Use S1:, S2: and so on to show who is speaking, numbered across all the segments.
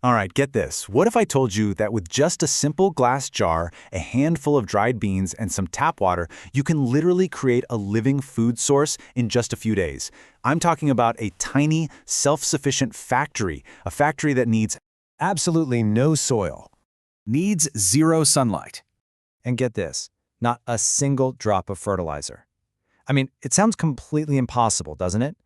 S1: All right, get this. What if I told you that with just a simple glass jar, a handful of dried beans, and some tap water, you can literally create a living food source in just a few days? I'm talking about a tiny, self-sufficient factory, a factory that needs
S2: Absolutely no soil.
S1: needs zero sunlight.
S2: And get this, not a single drop of fertilizer. I mean, it sounds completely impossible, doesn't it?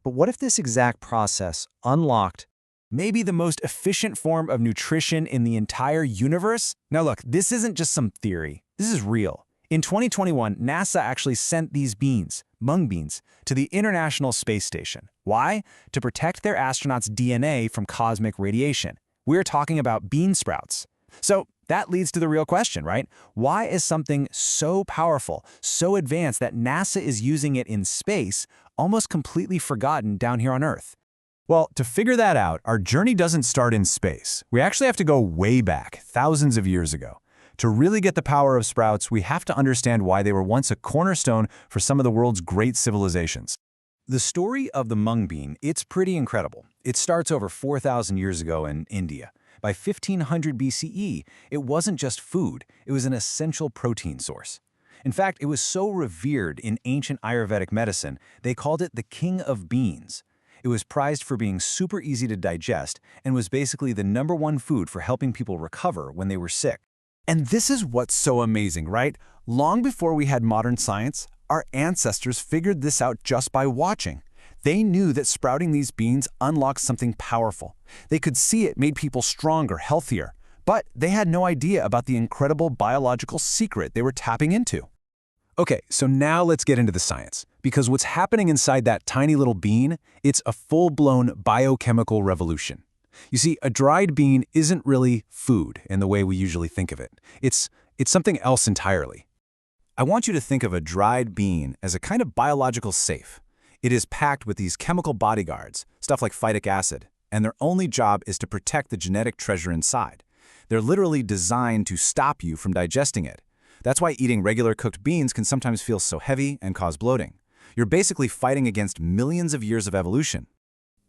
S2: But what if this exact process unlocked maybe the most efficient form of nutrition in the entire universe? Now look, this isn't just some theory. This is real. In 2021, NASA actually sent these beans, mung beans, to the International Space Station. Why? To protect their astronauts' DNA from cosmic radiation. We're talking about bean sprouts. So that leads to the real question, right? Why is something so powerful, so advanced that NASA is using it in space, almost completely forgotten down here on Earth?
S1: Well, to figure that out, our journey doesn't start in space. We actually have to go way back, thousands of years ago. To really get the power of sprouts, we have to understand why they were once a cornerstone for some of the world's great civilizations.
S2: The story of the mung bean, it's pretty incredible. It starts over 4,000 years ago in India. By 1500 BCE, it wasn't just food, it was an essential protein source. In fact, it was so revered in ancient Ayurvedic medicine, they called it the king of beans. It was prized for being super easy to digest and was basically the #1 food for helping people recover when they were sick.
S1: And this is what's so amazing, right? Long before we had modern science, our ancestors figured this out just by watching. They knew that sprouting these beans unlocked something powerful. They could see it made people stronger, healthier. But they had no idea about the incredible biological secret they were tapping into. Okay, so now let's get into the science. Because what's happening inside that tiny little bean, it's a full-blown biochemical revolution. You see, a dried bean isn't really food in the way we usually think of it. It's something else entirely. I want you to think of a dried bean as a kind of biological safe. It is packed with these chemical bodyguards, stuff like phytic acid, and their only job is to protect the genetic treasure inside. They're literally designed to stop you from digesting it. That's why eating regular cooked beans can sometimes feel so heavy and cause bloating. You're basically fighting against millions of years of evolution.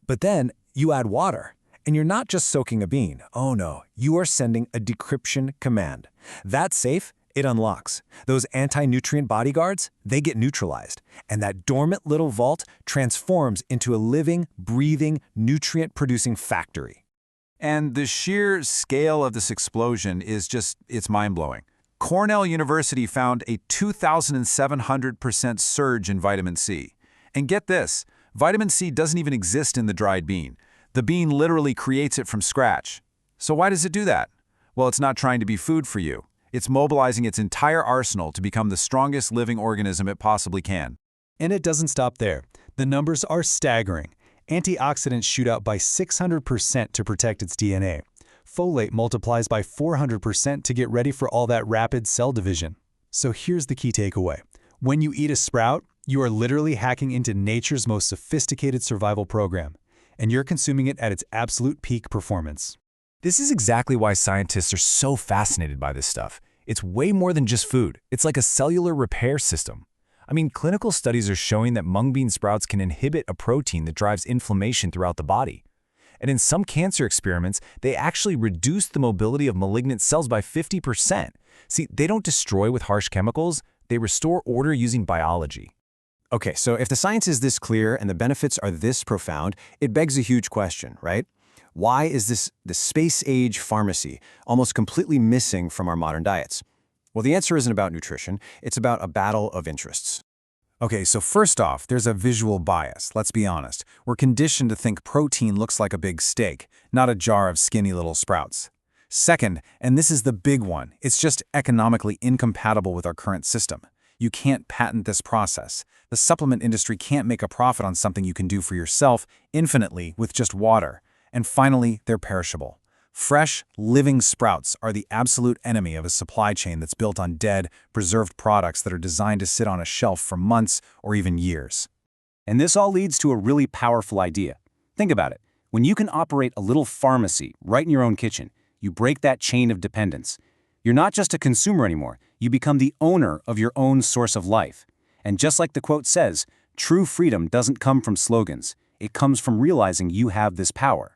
S2: But then you add water, and you're not just soaking a bean. Oh no, you are sending a decryption command. That safe, it unlocks. Those anti-nutrient bodyguards, they get neutralized. And that dormant little vault transforms into a living, breathing, nutrient-producing factory.
S1: And the sheer scale of this explosion is it's mind-blowing. Cornell University found a 2,700% surge in vitamin C. And get this, vitamin C doesn't even exist in the dried bean. The bean literally creates it from scratch. So why does it do that? Well, it's not trying to be food for you. It's mobilizing its entire arsenal to become the strongest living organism it possibly can.
S2: And it doesn't stop there. The numbers are staggering. Antioxidants shoot out by 600% to protect its DNA. Folate multiplies by 400% to get ready for all that rapid cell division. So here's the key takeaway. When you eat a sprout, you are literally hacking into nature's most sophisticated survival program, and you're consuming it at its absolute peak performance.
S1: This is exactly why scientists are so fascinated by this stuff. It's way more than just food. It's like a cellular repair system. I mean, clinical studies are showing that mung bean sprouts can inhibit a protein that drives inflammation throughout the body. And in some cancer experiments, they actually reduce the mobility of malignant cells by 50%. See, they don't destroy with harsh chemicals, they restore order using biology.
S2: Okay, so if the science is this clear and the benefits are this profound, it begs a huge question, right? Why is the space-age pharmacy almost completely missing from our modern diets? Well, the answer isn't about nutrition, it's about a battle of interests.
S1: Okay, so first off, there's a visual bias, let's be honest. We're conditioned to think protein looks like a big steak, not a jar of skinny little sprouts. Second, and this is the big one, it's just economically incompatible with our current system. You can't patent this process. The supplement industry can't make a profit on something you can do for yourself infinitely with just water. And finally, they're perishable. Fresh, living sprouts are the absolute enemy of a supply chain that's built on dead, preserved products that are designed to sit on a shelf for months or even years.
S3: And this all leads to a really powerful idea. Think about it. When you can operate a little pharmacy right in your own kitchen, you break that chain of dependence. You're not just a consumer anymore. You become the owner of your own source of life. And just like the quote says, true freedom doesn't come from slogans. It comes from realizing you have this power.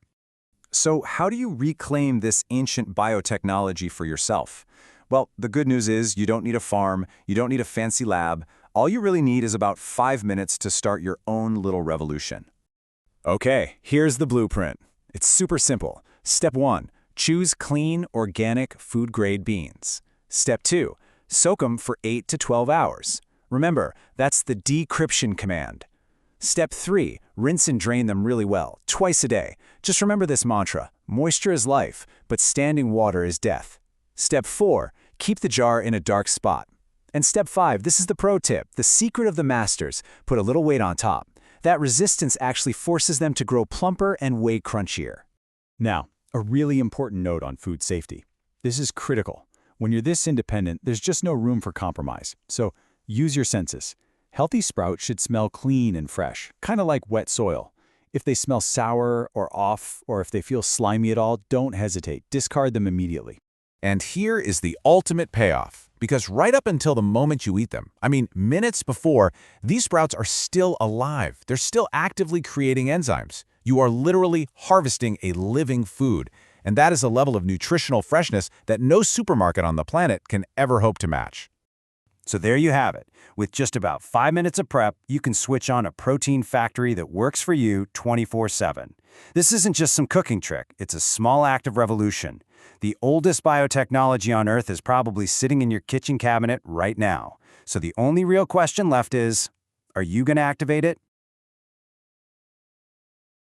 S2: So how do you reclaim this ancient biotechnology for yourself? Well, the good news is you don't need a farm, you don't need a fancy lab. All you really need is about 5 minutes to start your own little revolution. Okay, here's the blueprint. It's super simple. Step 1, choose clean, organic, food-grade beans. Step 2, soak them for 8 to 12 hours. Remember, that's the decryption command. Step 3, rinse and drain them really well, twice a day. Just remember this mantra: moisture is life, but standing water is death. Step 4, keep the jar in a dark spot. And step 5, this is the pro tip, the secret of the masters: put a little weight on top. That resistance actually forces them to grow plumper and way crunchier. Now, a really important note on food safety. This is critical. When you're this independent, there's just no room for compromise. So use your senses. Healthy sprouts should smell clean and fresh, kind of like wet soil. If they smell sour or off, or if they feel slimy at all, don't hesitate. Discard them immediately.
S1: And here is the ultimate payoff, because right up until the moment you eat them, I mean minutes before, these sprouts are still alive. They're still actively creating enzymes. You are literally harvesting a living food, and that is a level of nutritional freshness that no supermarket on the planet can ever hope to match.
S3: So there you have it. With just about 5 minutes of prep, you can switch on a protein factory that works for you 24/7. This isn't just some cooking trick, it's a small act of revolution. The oldest biotechnology on Earth is probably sitting in your kitchen cabinet right now. So the only real question left is, are you going to activate it?